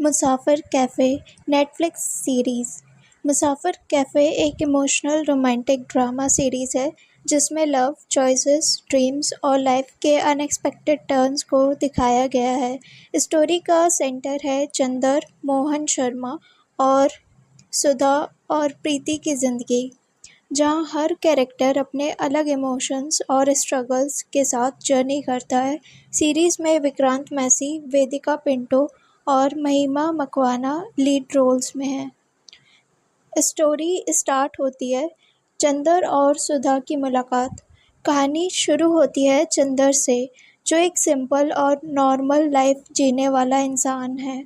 मुसाफिर cafe Netflix series. मुसाफिर cafe एक emotional romantic drama series है जिसमें लव, चॉइसेस, ड्रीम्स और लाइफ के अनएक्सपेक्टेड टर्न्स को दिखाया गया है। स्टोरी का सेंटर है चंदर मोहन शर्मा और सुधा और प्रीति की ज़िंदगी, जहाँ हर कैरेक्टर अपने अलग इमोशंस और स्ट्रगल्स के साथ जर्नी करता है। सीरीज़ में विक्रांत मैसी, वेदिका पिंटो और महिमा मकवाना लीड रोल्स में हैं। स्टोरी स्टार्ट होती है चंदर और सुधा की मुलाकात। कहानी शुरू होती है चंदर से, जो एक सिंपल और नॉर्मल लाइफ जीने वाला इंसान है।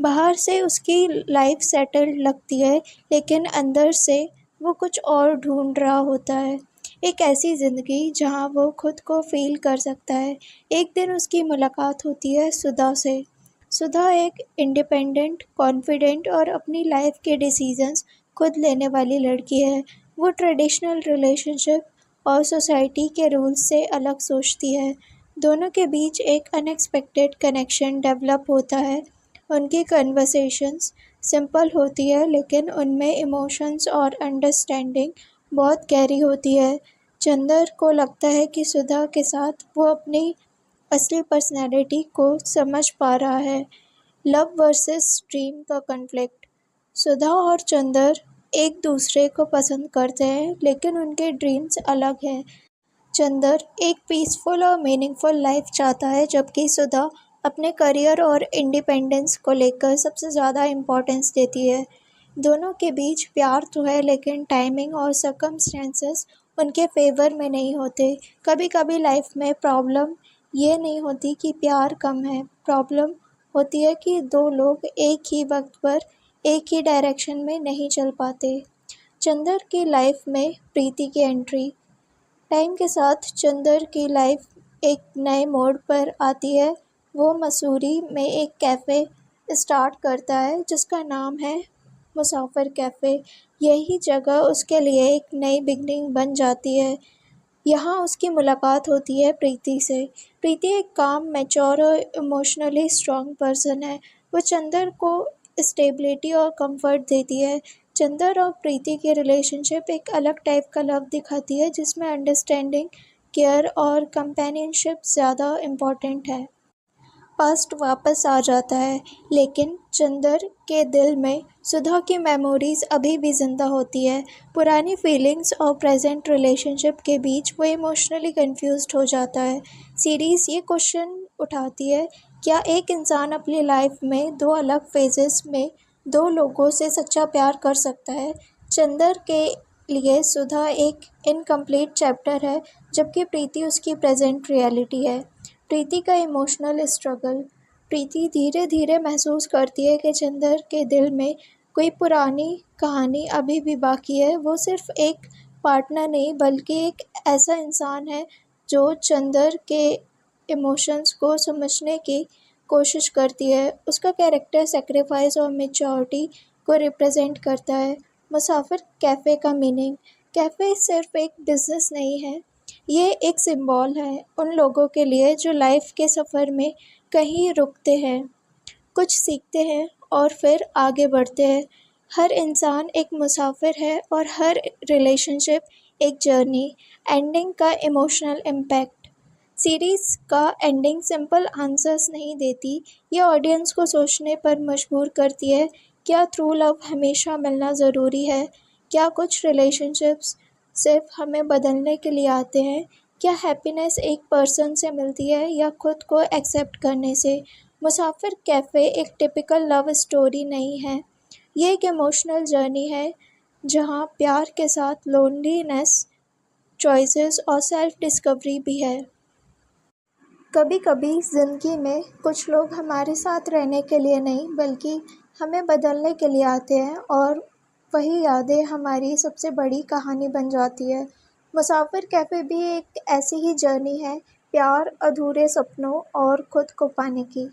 बाहर से उसकी लाइफ सेटल्ड लगती है, लेकिन अंदर से वो कुछ और ढूंढ रहा होता है। एक ऐसी ज़िंदगी जहाँ वो खुद को फील कर सकता है। एक दिन उसकी मुलाकात होती है सुधा से। सुधा एक इंडिपेंडेंट, कॉन्फिडेंट और अपनी लाइफ के डिसीजंस खुद लेने वाली लड़की है। वो ट्रेडिशनल रिलेशनशिप और सोसाइटी के रूल्स से अलग सोचती है। दोनों के बीच एक अनएक्सपेक्टेड कनेक्शन डेवलप होता है। उनकी कन्वर्सेशंस सिंपल होती है, लेकिन उनमें इमोशंस और अंडरस्टैंडिंग बहुत गहरी होती है। चंदर को लगता है कि सुधा के साथ वो अपनी असली पर्सनैलिटी को समझ पा रहा है। लव वर्सेस ड्रीम का कॉन्फ्लिक्ट। सुधा और चंदर एक दूसरे को पसंद करते हैं, लेकिन उनके ड्रीम्स अलग हैं। चंदर एक पीसफुल और मीनिंगफुल लाइफ चाहता है, जबकि सुधा अपने करियर और इंडिपेंडेंस को लेकर सबसे ज़्यादा इम्पोर्टेंस देती है। दोनों के बीच प्यार तो है, लेकिन टाइमिंग और सर्कमस्टेंसेस उनके फेवर में नहीं होते। कभी कभी लाइफ में प्रॉब्लम ये नहीं होती कि प्यार कम है, प्रॉब्लम होती है कि दो लोग एक ही वक्त पर एक ही डायरेक्शन में नहीं चल पाते। चंदर की लाइफ में प्रीति की एंट्री। टाइम के साथ चंदर की लाइफ एक नए मोड़ पर आती है। वो मसूरी में एक कैफ़े स्टार्ट करता है जिसका नाम है मुसाफिर कैफ़े। यही जगह उसके लिए एक नई बिगनिंग बन जाती है। यहाँ उसकी मुलाकात होती है प्रीति से। प्रीति एक काम, मैच्योर और इमोशनली स्ट्रॉन्ग पर्सन है। वो चंदर को स्टेबिलिटी और कंफर्ट देती है। चंदर और प्रीति की रिलेशनशिप एक अलग टाइप का लव दिखाती है, जिसमें अंडरस्टैंडिंग, केयर और कंपेनियनशिप ज़्यादा इम्पॉर्टेंट है। पास्ट वापस आ जाता है, लेकिन चंदर के दिल में सुधा की मेमोरीज अभी भी ज़िंदा होती है। पुरानी फीलिंग्स और प्रेजेंट रिलेशनशिप के बीच वो इमोशनली कंफ्यूज्ड हो जाता है। सीरीज़ ये क्वेश्चन उठाती है, क्या एक इंसान अपनी लाइफ में दो अलग फेजेस में दो लोगों से सच्चा प्यार कर सकता है? चंदर के लिए सुधा एक इनकम्प्लीट चैप्टर है, जबकि प्रीति उसकी प्रेजेंट रियलिटी है। प्रीति का इमोशनल स्ट्रगल। प्रीति धीरे धीरे महसूस करती है कि चंदर के दिल में कोई पुरानी कहानी अभी भी बाकी है। वो सिर्फ एक पार्टनर नहीं, बल्कि एक ऐसा इंसान है जो चंदर के इमोशंस को समझने की कोशिश करती है। उसका कैरेक्टर सेक्रीफाइस और मेच्योरिटी को रिप्रेजेंट करता है। मुसाफिर कैफ़े का मीनिंग। कैफ़े सिर्फ एक बिजनेस नहीं है, ये एक सिंबल है उन लोगों के लिए जो लाइफ के सफ़र में कहीं रुकते हैं, कुछ सीखते हैं और फिर आगे बढ़ते हैं। हर इंसान एक मुसाफिर है और हर रिलेशनशिप एक जर्नी। एंडिंग का इमोशनल इम्पैक्ट। सीरीज़ का एंडिंग सिंपल आंसर्स नहीं देती, ये ऑडियंस को सोचने पर मजबूर करती है। क्या ट्रू लव हमेशा मिलना ज़रूरी है? क्या कुछ रिलेशनशिप्स सिर्फ हमें बदलने के लिए आते हैं? क्या हैप्पीनेस एक पर्सन से मिलती है या खुद को एक्सेप्ट करने से? मुसाफिर कैफ़े एक टिपिकल लव स्टोरी नहीं है, ये एक इमोशनल जर्नी है जहाँ प्यार के साथ लोनलीनेस, चॉइसेस और सेल्फ डिस्कवरी भी है। कभी कभी ज़िंदगी में कुछ लोग हमारे साथ रहने के लिए नहीं, बल्कि हमें बदलने के लिए आते हैं, और वही यादें हमारी सबसे बड़ी कहानी बन जाती है। मुसाफिर कैफ़े भी एक ऐसी ही जर्नी है, प्यार, अधूरे सपनों और खुद को पाने की।